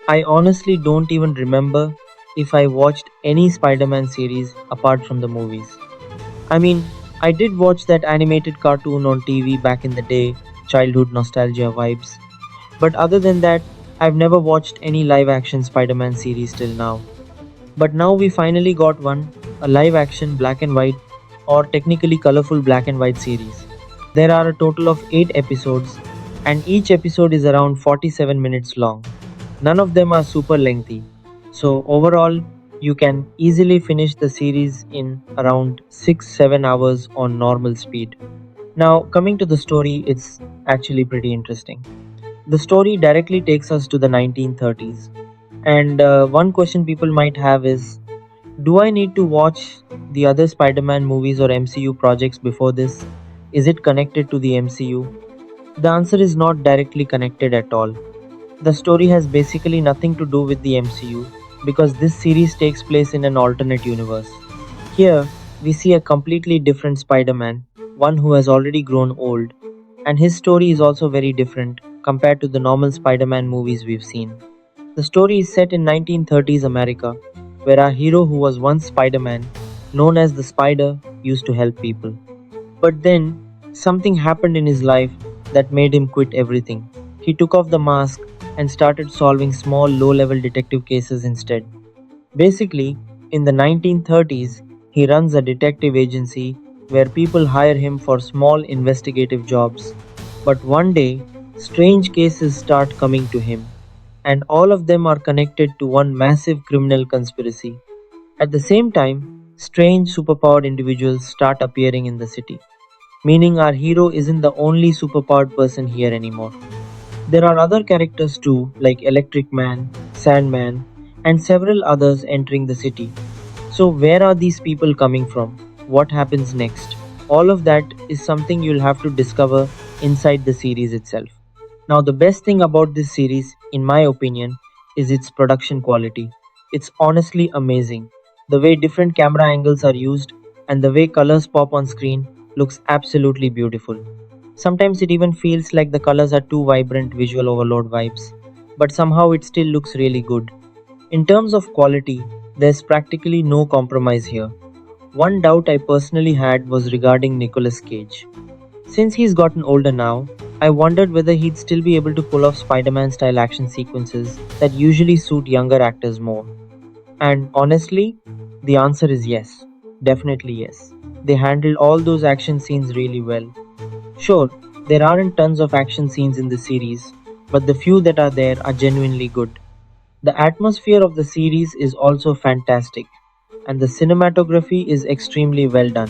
I honestly don't even remember if I watched any Spider-Man series apart from the movies. I mean, I did watch that animated cartoon on TV back in the day, childhood nostalgia vibes. But other than that, I've never watched any live action Spider Man series till now. But now we finally got one, a live action black and white, or technically colorful black and white series. There are a total of 8 episodes, and each episode is around 47 minutes long. None of them are super lengthy. So, overall, you can easily finish the series in around 6 7 hours on normal speed. Now, coming to the story, it's actually pretty interesting. The story directly takes us to the 1930s. And one question people might have is, do I need to watch the other Spider Man movies or MCU projects before this? Is it connected to the MCU? The answer is not directly connected at all. The story has basically nothing to do with the MCU because this series takes place in an alternate universe. Here, we see a completely different Spider Man, one who has already grown old, and his story is also very different compared to the normal Spider Man movies we've seen. The story is set in 1930s America, where our hero, who was once Spider Man, known as the Spider, used to help people. But then, something happened in his life that made him quit everything. He took off the mask and started solving small, low level detective cases instead. Basically, in the 1930s, he runs a detective agency where people hire him for small investigative jobs. But one day, strange cases start coming to him, and all of them are connected to one massive criminal conspiracy. At the same time, strange superpowered individuals start appearing in the city, meaning our hero isn't the only superpowered person here anymore. There are other characters too, like Electric Man, Sandman, and several others entering the city. So, where are these people coming from? What happens next? All of that is something you'll have to discover inside the series itself. Now, the best thing about this series, in my opinion, is its production quality. It's honestly amazing. The way different camera angles are used and the way colors pop on screen looks absolutely beautiful. Sometimes it even feels like the colors are too vibrant visual overload vibes, but somehow it still looks really good. In terms of quality, there's practically no compromise here. One doubt I personally had was regarding Nicolas Cage. Since he's gotten older now, I wondered whether he'd still be able to pull off Spider Man style action sequences that usually suit younger actors more. And honestly, the answer is yes. Definitely yes. They handled all those action scenes really well. Sure, there aren't tons of action scenes in the series, but the few that are there are genuinely good. The atmosphere of the series is also fantastic, and the cinematography is extremely well done.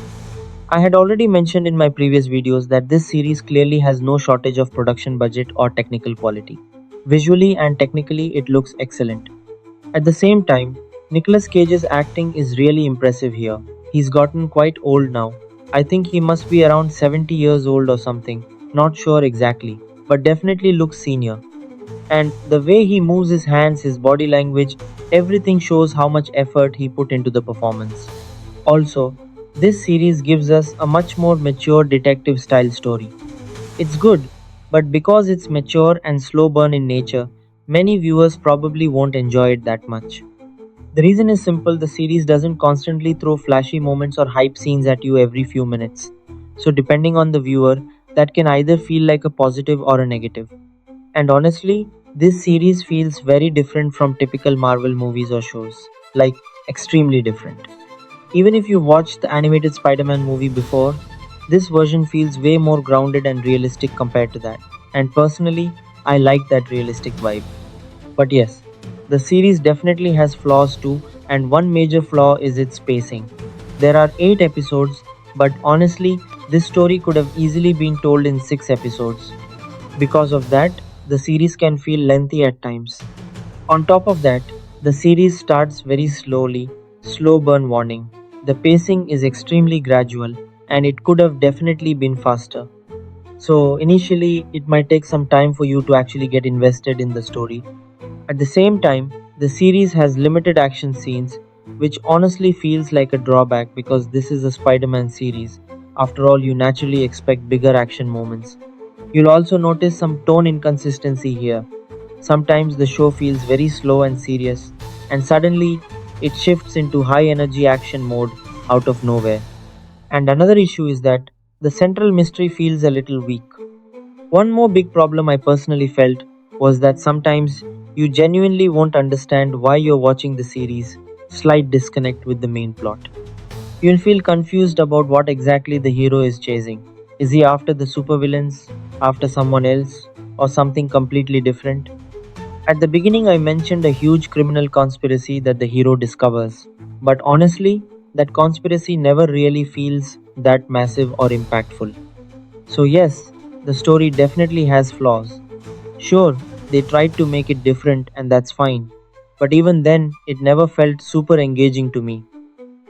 I had already mentioned in my previous videos that this series clearly has no shortage of production budget or technical quality. Visually and technically, it looks excellent. At the same time, Nicolas Cage's acting is really impressive here. He's gotten quite old now. I think he must be around 70 years old or something. Not sure exactly, but definitely looks senior. And the way he moves his hands, his body language, everything shows how much effort he put into the performance. Also, this series gives us a much more mature detective style story. It's good, but because it's mature and slow burn in nature, many viewers probably won't enjoy it that much. The reason is simple: the series doesn't constantly throw flashy moments or hype scenes at you every few minutes. So, depending on the viewer, that can either feel like a positive or a negative. And honestly, this series feels very different from typical Marvel movies or shows. Like, extremely different. Even if you watched the animated Spider Man movie before, this version feels way more grounded and realistic compared to that. And personally, I like that realistic vibe. But yes, the series definitely has flaws too, and one major flaw is its pacing. There are 8 episodes, but honestly, this story could have easily been told in 6 episodes. Because of that, the series can feel lengthy at times. On top of that, the series starts very slowly, slow burn warning. The pacing is extremely gradual, and it could have definitely been faster. So, initially, it might take some time for you to actually get invested in the story. At the same time, the series has limited action scenes, which honestly feels like a drawback because this is a Spider Man series. After all, you naturally expect bigger action moments. You'll also notice some tone inconsistency here. Sometimes the show feels very slow and serious, and suddenly it shifts into high energy action mode out of nowhere. And another issue is that the central mystery feels a little weak. One more big problem I personally felt was that sometimes you genuinely won't understand why you're watching the series, slight disconnect with the main plot. You'll feel confused about what exactly the hero is chasing. Is he after the supervillains, after someone else, or something completely different? At the beginning, I mentioned a huge criminal conspiracy that the hero discovers, but honestly, that conspiracy never really feels that massive or impactful. So, yes, the story definitely has flaws. Sure, they tried to make it different, and that's fine, but even then, it never felt super engaging to me.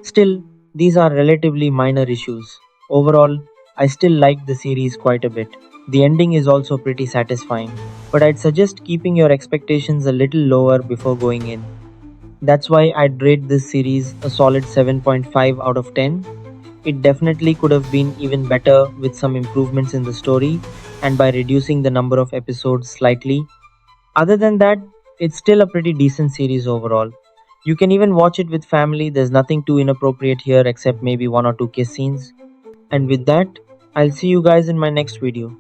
Still, these are relatively minor issues. Overall, I still like the series quite a bit. The ending is also pretty satisfying, but I'd suggest keeping your expectations a little lower before going in. That's why I'd rate this series a solid 7.5 out of 10. It definitely could have been even better with some improvements in the story and by reducing the number of episodes slightly. Other than that, it's still a pretty decent series overall. You can even watch it with family, there's nothing too inappropriate here except maybe one or two kiss scenes. And with that, I'll see you guys in my next video.